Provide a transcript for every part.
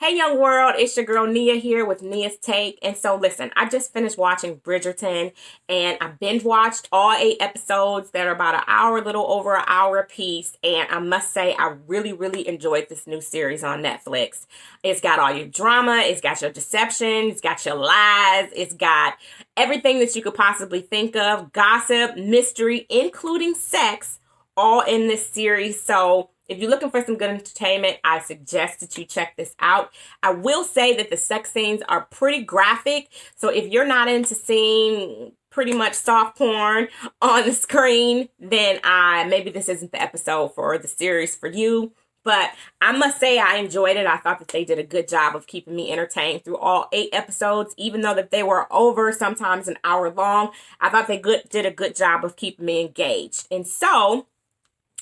Hey, young world, it's your girl Nia here with Nia's Take. And so, listen, I just finished watching Bridgerton and I binge watched all 8 episodes that are about an hour, a little over an hour a piece. And I must say, I really enjoyed this new series on Netflix. It's got all your drama, it's got your deception, it's got your lies, it's got everything that you could possibly think of, gossip, mystery, including sex, all in this series. So, if you're looking for some good entertainment, I suggest that you check this out. I will say that the sex scenes are pretty graphic. So if you're not into seeing pretty much soft porn on the screen, then maybe this isn't the episode for the series for you. But I must say I enjoyed it. I thought that they did a good job of keeping me entertained through all 8 episodes, even though that they were over sometimes an hour long. I thought they did a good job of keeping me engaged. And so,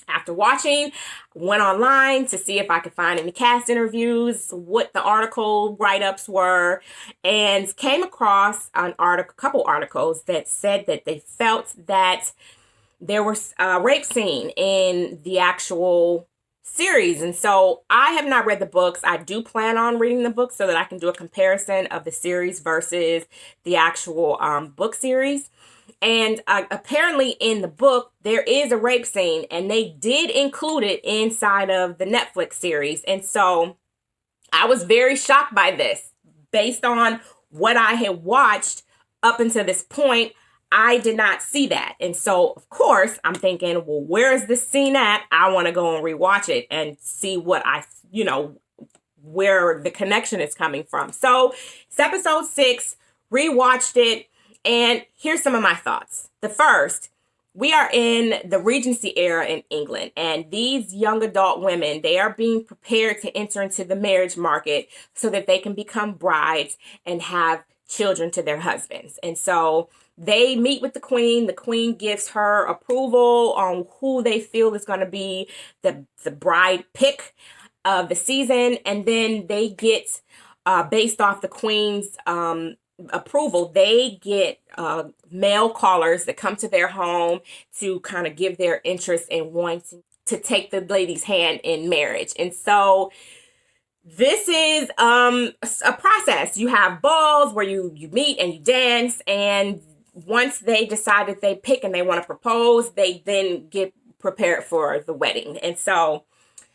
after watching, went online to see if I could find any cast interviews, what the article write-ups were, and came across a couple articles that said that they felt that there was a rape scene in the actual series. And so I have not read the books. I do plan on reading the books so that I can do a comparison of the series versus the actual book series. And apparently in the book, there is a rape scene, and they did include it inside of the Netflix series. And so I was very shocked by this. Based on what I had watched up until this point, I did not see that. And so, of course, I'm thinking, well, where is this scene at? I want to go and rewatch it and see where the connection is coming from. So it's episode 6, rewatched it. And here's some of my thoughts. The first, we are in the Regency era in England, and these young adult women, they are being prepared to enter into the marriage market so that they can become brides and have children to their husbands. And so they meet with the Queen. The Queen gives her approval on who they feel is going to be the bride pick of the season. And then they get, based off the Queen's approval, they get male callers that come to their home to kind of give their interest in wanting to take the lady's hand in marriage. And so this is a process. You have balls where you meet and you dance, and once they decide that they pick and they want to propose, they then get prepared for the wedding. And so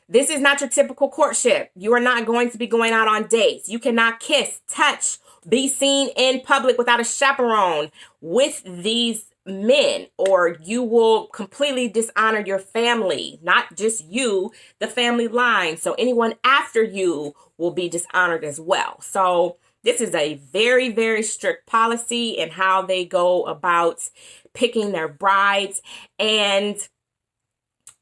this is not your typical courtship. You are not going to be going out on dates. You cannot kiss, touch, be seen in public without a chaperone with these men, or you will completely dishonor your family, not just you, the family line. So anyone after you will be dishonored as well. So this is a very strict policy in how they go about picking their brides. And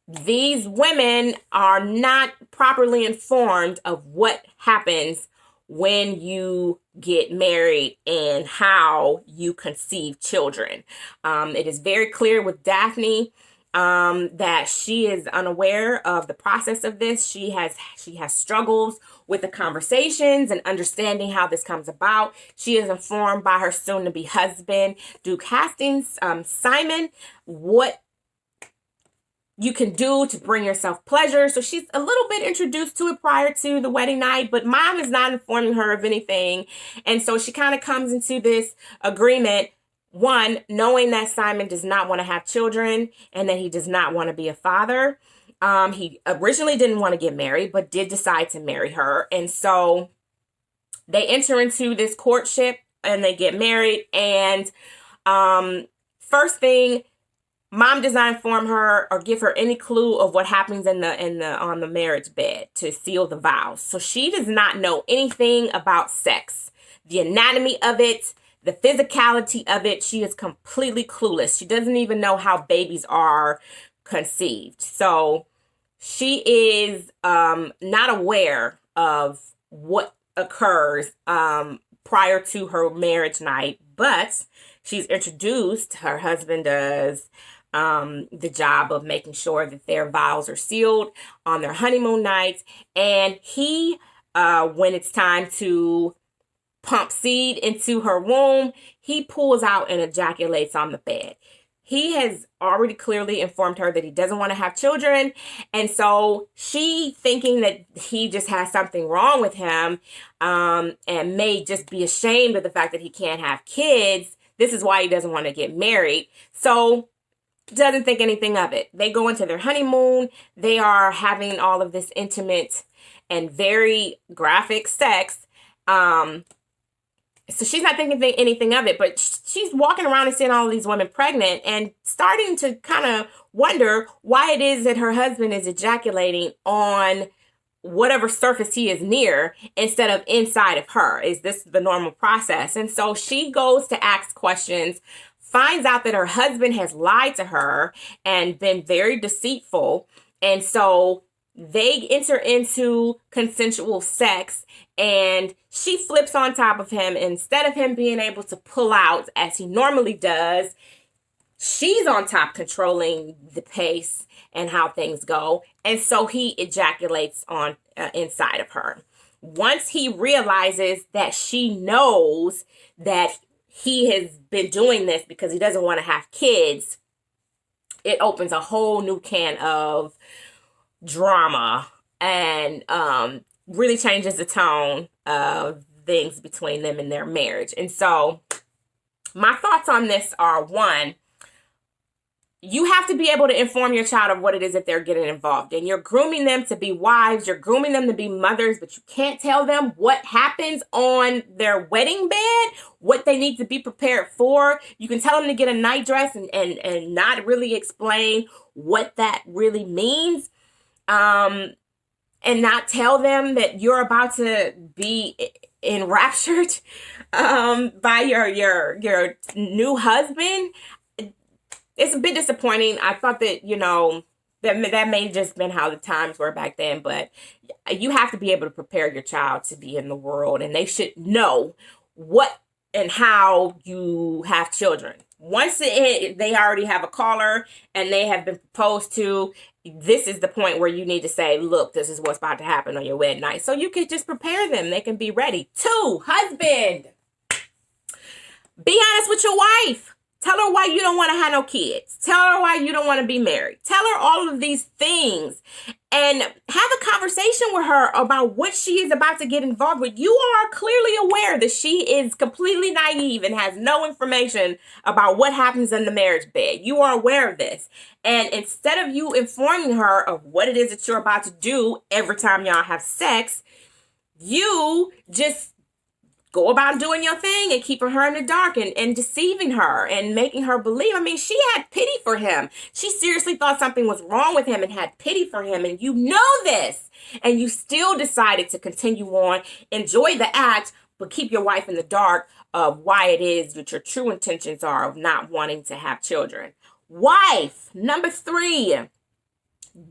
these women are not properly informed of what happens when you get married and how you conceive children. It is very clear with Daphne that she is unaware of the process of this. She has struggles with the conversations and understanding how this comes about. She is informed by her soon-to-be husband, Duke Hastings, Simon, what you can do to bring yourself pleasure. So she's a little bit introduced to it prior to the wedding night, but mom is not informing her of anything. And so she kind of comes into this agreement, one, knowing that Simon does not want to have children and that he does not want to be a father. He originally didn't want to get married, but did decide to marry her. And so they enter into this courtship and they get married. And first thing, mom does not inform her or give her any clue of what happens on the marriage bed to seal the vows. So she does not know anything about sex, the anatomy of it, the physicality of it. She is completely clueless. She doesn't even know how babies are conceived. So she is not aware of what occurs prior to her marriage night, but she's introduced, her husband does, the job of making sure that their vows are sealed on their honeymoon nights. And he, when it's time to pump seed into her womb, he pulls out and ejaculates on the bed. he has already clearly informed her that he doesn't want to have children. And so she, thinking that he just has something wrong with him, and may just be ashamed of the fact that he can't have kids. This is why he doesn't want to get married. So doesn't think anything of it. They go into their honeymoon. They are having all of this intimate and very graphic sex. So she's not thinking anything of it, but she's walking around and seeing all of these women pregnant and starting to kind of wonder why it is that her husband is ejaculating on whatever surface he is near instead of inside of her. Is this the normal process? And so she goes to ask questions, finds out that her husband has lied to her and been very deceitful. And so they enter into consensual sex, and she flips on top of him. Instead of him being able to pull out as he normally does, she's on top controlling the pace and how things go. And so he ejaculates on inside of her. Once he realizes that she knows that he has been doing this because he doesn't want to have kids, it opens a whole new can of drama and really changes the tone of things between them and their marriage. And so my thoughts on this are, one, you have to be able to inform your child of what it is that they're getting involved in. You're grooming them to be wives. You're grooming them to be mothers, but you can't tell them what happens on their wedding bed, what they need to be prepared for. You can tell them to get a night dress and not really explain what that really means. And not tell them that you're about to be enraptured by your new husband. It's a bit disappointing. I thought that, that may have just been how the times were back then, but you have to be able to prepare your child to be in the world, and they should know what and how you have children. Once they already have a caller and they have been proposed to, this is the point where you need to say, look, this is what's about to happen on your wedding night. So you can just prepare them. They can be ready. 2, husband. Be honest with your wife. Tell her why you don't want to have no kids. Tell her why you don't want to be married. Tell her all of these things and have a conversation with her about what she is about to get involved with. You are clearly aware that she is completely naive and has no information about what happens in the marriage bed. You are aware of this. And instead of you informing her of what it is that you're about to do every time y'all have sex, you just go about doing your thing and keeping her in the dark and deceiving her and making her believe. I mean, she had pity for him. She seriously thought something was wrong with him and had pity for him. And you know this. And you still decided to continue on, enjoy the act, but keep your wife in the dark of why it is that your true intentions are of not wanting to have children. Wife, number 3,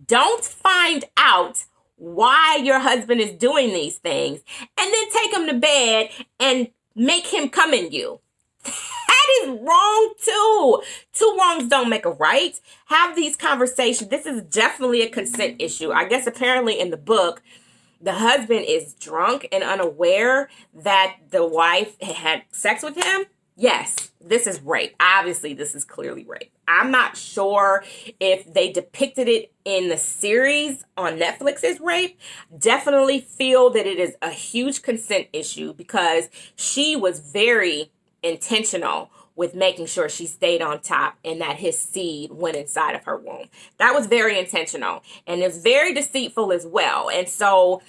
don't find out why your husband is doing these things and then take him to bed and make him come in you. That is wrong too. 2 wrongs don't make a right. Have these conversations. This is definitely a consent issue. I guess apparently in the book, the husband is drunk and unaware that the wife had sex with him. Yes, this is rape. Obviously, this is clearly rape. I'm not sure if they depicted it in the series on Netflix as rape. Definitely feel that it is a huge consent issue because she was very intentional with making sure she stayed on top and that his seed went inside of her womb. That was very intentional, and it's very deceitful as well. And so,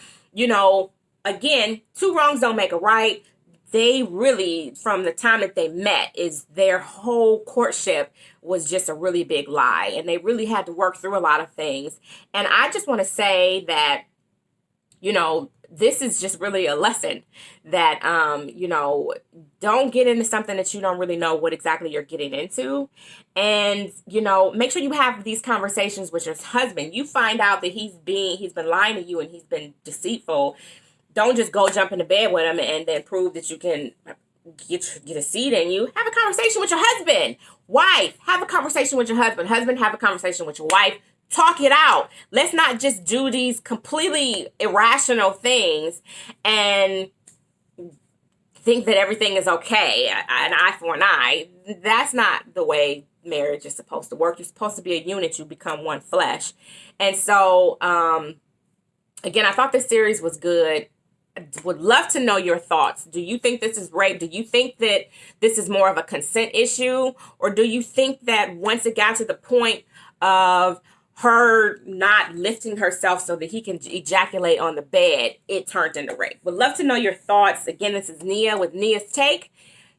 again, 2 wrongs don't make a right. They really, from the time that they met, is their whole courtship was just a really big lie. And they really had to work through a lot of things. And I just want to say that, this is just really a lesson that, don't get into something that you don't really know what exactly you're getting into. And, make sure you have these conversations with your husband. You find out that he's been lying to you and he's been deceitful. Don't just go jump into bed with him and then prove that you can get a seed in you. Have a conversation with your husband. Wife, have a conversation with your husband. Husband, have a conversation with your wife. Talk it out. Let's not just do these completely irrational things and think that everything is okay. An eye for an eye. That's not the way marriage is supposed to work. You're supposed to be a unit. You become one flesh. And so, again, I thought this series was good. I would love to know your thoughts. Do you think this is rape? Do you think that this is more of a consent issue? Or do you think that once it got to the point of her not lifting herself so that he can ejaculate on the bed, it turned into rape? Would love to know your thoughts. Again, this is Nia with Nia's Take,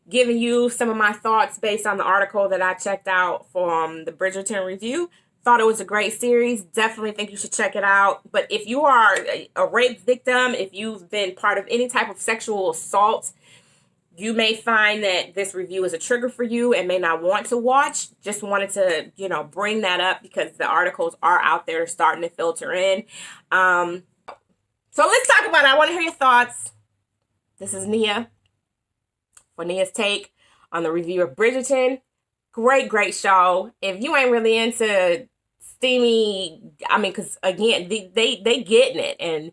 giving you some of my thoughts based on the article that I checked out from the Bridgerton review. Thought it was a great series. Definitely think you should check it out. But if you are a rape victim, if you've been part of any type of sexual assault, you may find that this review is a trigger for you and may not want to watch. Just wanted to, bring that up because the articles are out there starting to filter in. So let's talk about it. I want to hear your thoughts. This is Nia for Nia's Take on the review of Bridgerton. Great show. If you ain't really into steamy, because again, they getting it and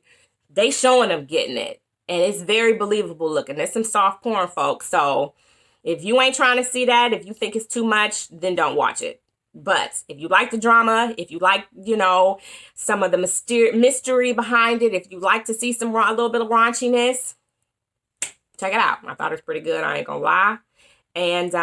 they showing them getting it. And it's very believable looking. There's some soft porn, folks. So if you ain't trying to see that, if you think it's too much, then don't watch it. But if you like the drama, if you like, some of the mystery behind it, if you like to see a little bit of raunchiness, check it out. I thought it was pretty good. I ain't gonna lie. And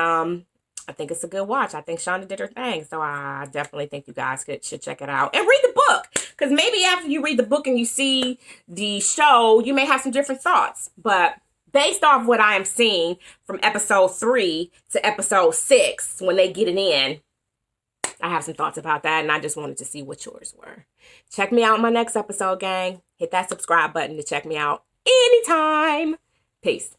I think it's a good watch. I think Shonda did her thing. So I definitely think you guys should check it out. And read the book. Because maybe after you read the book and you see the show, you may have some different thoughts. But based off what I am seeing from episode 3 to episode 6, when they get it in, I have some thoughts about that. And I just wanted to see what yours were. Check me out in my next episode, gang. Hit that subscribe button to check me out anytime. Peace.